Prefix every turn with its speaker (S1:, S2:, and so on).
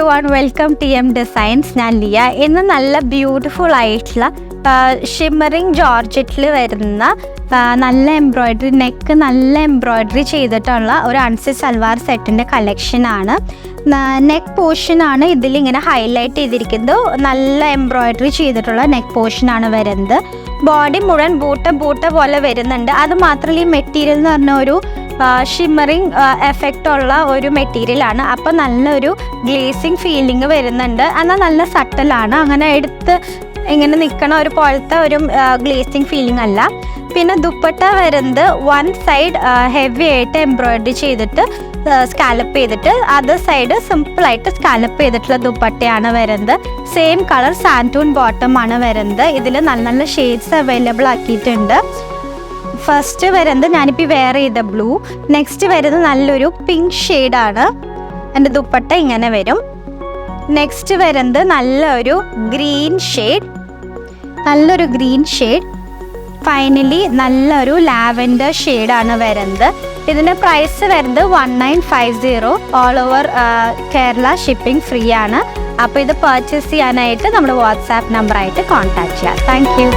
S1: everyone, welcome TM Designs. ഞാൻ ലിയ. ഇന്ന് നല്ല ബ്യൂട്ടിഫുൾ ആയിട്ടുള്ള ഷിമ്മറിങ് ജോർജറ്റിൽ വരുന്ന നല്ല എംബ്രോയ്ഡറി നെക്ക് നല്ല എംബ്രോയ്ഡറി ചെയ്തിട്ടുള്ള ഒരു അൺസി സൽവാർ സെറ്റിൻ്റെ കളക്ഷനാണ്. നെക്ക് പോർഷനാണ് ഇതിലിങ്ങനെ ഹൈലൈറ്റ് ചെയ്തിരിക്കുന്നത്. നല്ല എംബ്രോയ്ഡറി ചെയ്തിട്ടുള്ള നെക്ക് പോർഷനാണ് വരുന്നത്. ബോഡി മുഴുവൻ ബൂട്ട പോലെ വരുന്നുണ്ട്. അത് മാത്രമല്ല ഈ മെറ്റീരിയൽ എന്ന് പറഞ്ഞ ഒരു ഷിമ്മറിങ് എഫക്റ്റ് ഉള്ള ഒരു മെറ്റീരിയലാണ്. അപ്പോൾ നല്ലൊരു ഗ്ലേസിങ് ഫീലിംഗ് വരുന്നുണ്ട്. എന്നാൽ നല്ല സട്ടലാണ്, അങ്ങനെ എടുത്ത് ഇങ്ങനെ നിൽക്കണ ഒരു പോലത്തെ ഒരു ഗ്ലേസിങ് ഫീലിംഗ് അല്ല. പിന്നെ ദുപ്പട്ട വരുന്നത് വൺ സൈഡ് ഹെവി ആയിട്ട് എംബ്രോയ്ഡറി ചെയ്തിട്ട് സ്കാലപ്പ് ചെയ്തിട്ട് അതർ സൈഡ് സിമ്പിളായിട്ട് സ്കാലപ്പ് ചെയ്തിട്ടുള്ള ദുപ്പട്ടയാണ് വരുന്നത്. സെയിം കളർ സാൻറ്റൂൺ ബോട്ടം ആണ് വരുന്നത്. ഇതിൽ നല്ല നല്ല ഷെയ്ഡ്സ് അവൈലബിൾ ആക്കിയിട്ടുണ്ട്. ഫസ്റ്റ് വരുന്നത് ഞാനിപ്പോൾ വെയർ ചെയ്ത ബ്ലൂ, നെക്സ്റ്റ് വരുന്നത് നല്ലൊരു പിങ്ക് ഷെയ്ഡാണ്. എൻ്റെ ദുപ്പട്ട ഇങ്ങനെ വരും. നെക്സ്റ്റ് വരുന്നത് നല്ലൊരു ഗ്രീൻ ഷെയ്ഡ്, ഫൈനലി നല്ലൊരു ലാവൻഡർ ഷെയ്ഡാണ് വരുന്നത്. ഇതിൻ്റെ പ്രൈസ് വരുന്നത് 1950. All over Kerala shipping free ആണ്. അപ്പോൾ ഇത് പർച്ചേസ് ചെയ്യാനായിട്ട് നമ്മുടെ വാട്സാപ്പ് നമ്പറായിട്ട് കോൺടാക്ട് ചെയ്യാം. Thank you.